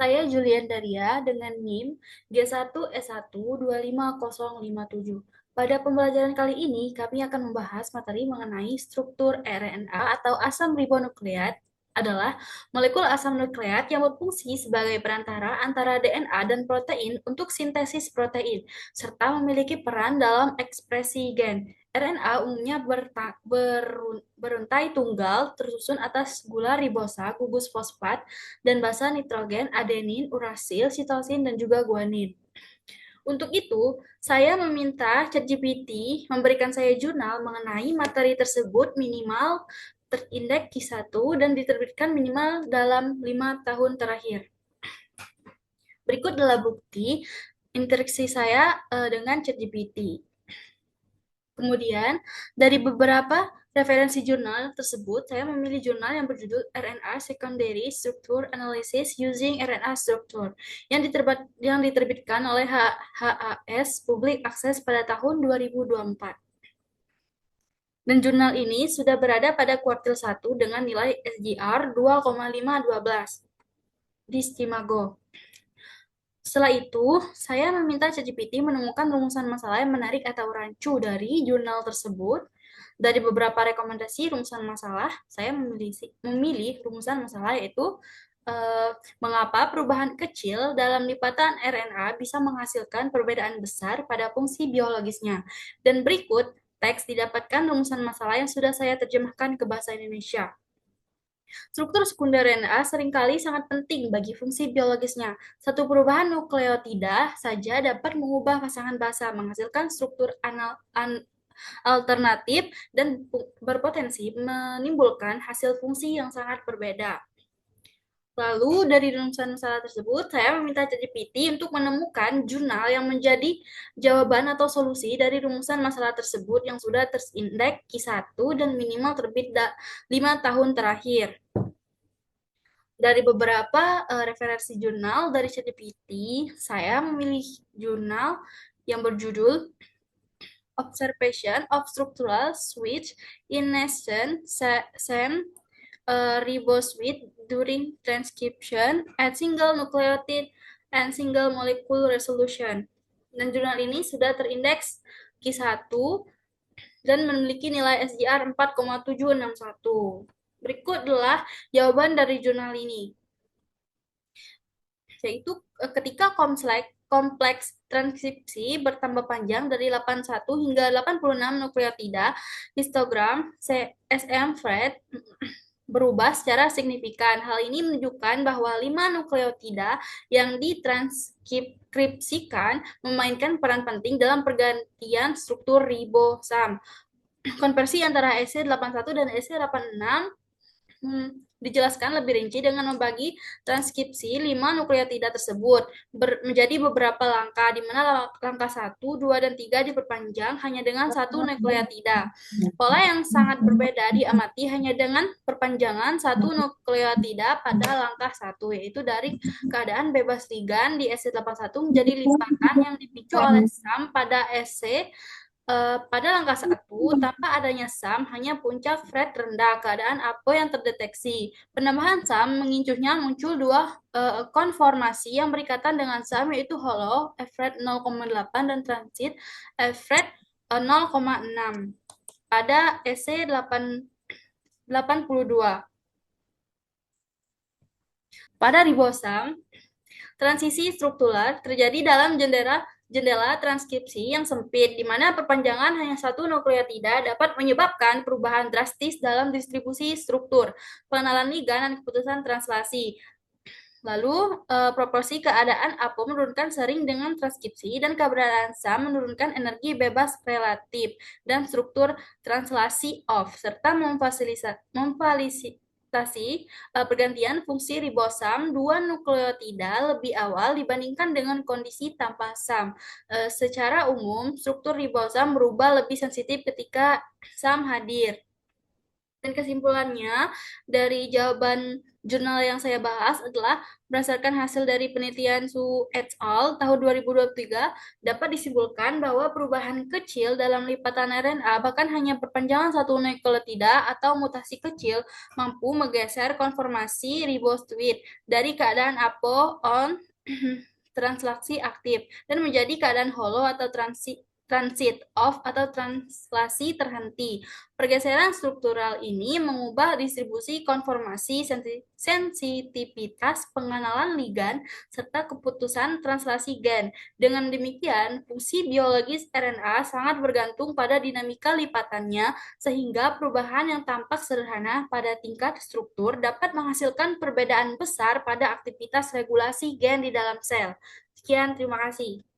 Saya Julian Daria dengan NIM G1S1 25057. Pada pembelajaran kali ini, kami akan membahas materi mengenai struktur RNA atau asam ribonukleat adalah molekul asam nukleat yang berfungsi sebagai perantara antara DNA dan protein untuk sintesis protein, serta memiliki peran dalam ekspresi gen. RNA umumnya beruntai tunggal tersusun atas gula ribosa, gugus fosfat, dan basa nitrogen, adenin, urasil, sitosin, dan juga guanin. Untuk itu, saya meminta ChatGPT memberikan saya jurnal mengenai materi tersebut minimal terindeks Q1 dan diterbitkan minimal dalam 5 tahun terakhir. Berikut adalah bukti interaksi saya dengan ChatGPT. Kemudian, dari beberapa referensi jurnal tersebut, saya memilih jurnal yang berjudul RNA Secondary Structure Analysis Using RNA Structure yang diterbitkan oleh HAS Public Access pada tahun 2024. Dan jurnal ini sudah berada pada kuartil 1 dengan nilai SGR 2,512 di Stimago. Setelah itu, saya meminta ChatGPT menemukan rumusan masalah yang menarik atau rancu dari jurnal tersebut. Dari beberapa rekomendasi rumusan masalah, saya memilih rumusan masalah yaitu mengapa perubahan kecil dalam lipatan RNA bisa menghasilkan perbedaan besar pada fungsi biologisnya. Dan berikut teks didapatkan rumusan masalah yang sudah saya terjemahkan ke bahasa Indonesia. Struktur sekunder RNA seringkali sangat penting bagi fungsi biologisnya. Satu perubahan nukleotida saja dapat mengubah pasangan basa, menghasilkan struktur alternatif, dan berpotensi menimbulkan hasil fungsi yang sangat berbeda. Lalu dari rumusan masalah tersebut, saya meminta ChatGPT untuk menemukan jurnal yang menjadi jawaban atau solusi dari rumusan masalah tersebut yang sudah terindeks Q1 dan minimal terbit 5 tahun terakhir. Dari beberapa referensi jurnal dari ChatGPT, saya memilih jurnal yang berjudul Observation of Structural Switch in Nascent SAM Ribosuite during Transcription at Single Nucleotide and Single Molecule Resolution. Dan jurnal ini sudah terindeks Q1 dan memiliki nilai SGR 4,761. Berikut adalah jawaban dari jurnal ini, yaitu ketika kompleks transkripsi bertambah panjang dari 81 hingga 86 nukleotida, histogram SM-Fred berubah secara signifikan. Hal ini menunjukkan bahwa 5 nukleotida yang ditranskripsikan memainkan peran penting dalam pergantian struktur ribosom. Konversi antara EC81 dan EC86 dijelaskan lebih rinci dengan membagi transkripsi 5 nukleotida tersebut menjadi beberapa langkah, di mana langkah 1, 2, dan 3 diperpanjang hanya dengan satu nukleotida. Pola yang sangat berbeda diamati hanya dengan perpanjangan satu nukleotida pada langkah 1, yaitu dari keadaan bebas ligan di EC81 menjadi lipatan yang dipicu oleh SAM pada EC. Pada langkah 1, tanpa adanya SAM, hanya puncak Fred rendah, keadaan apo yang terdeteksi. Penambahan SAM mengincuhnya muncul dua konformasi yang berikatan dengan SAM, yaitu hollow Fred 0,8 dan transit Fred 0,6 pada EC82. Pada ribosom, transisi struktural terjadi dalam jendela transkripsi yang sempit, di mana perpanjangan hanya satu nukleotida dapat menyebabkan perubahan drastis dalam distribusi struktur, pengenalan ligan, dan keputusan translasi. Lalu, proporsi keadaan apo menurunkan sering dengan transkripsi, dan keberadaan SAM menurunkan energi bebas relatif dan struktur translasi off, serta memfasilitasi pergantian fungsi ribosom 2 nukleotida lebih awal dibandingkan dengan kondisi tanpa SAM. Secara umum, struktur ribosom berubah lebih sensitif ketika SAM hadir. Dan kesimpulannya, dari jawaban jurnal yang saya bahas adalah berdasarkan hasil dari penelitian Su et al. Tahun 2023, dapat disimpulkan bahwa perubahan kecil dalam lipatan RNA, bahkan hanya perpanjangan satu nukleotida atau mutasi kecil, mampu menggeser konformasi ribonuklid dari keadaan apo on translasi aktif dan menjadi keadaan holo atau transit off atau translasi terhenti. Pergeseran struktural ini mengubah distribusi konformasi, sensitivitas pengenalan ligan, serta keputusan translasi gen. Dengan demikian, fungsi biologis RNA sangat bergantung pada dinamika lipatannya, sehingga perubahan yang tampak sederhana pada tingkat struktur dapat menghasilkan perbedaan besar pada aktivitas regulasi gen di dalam sel. Sekian, terima kasih.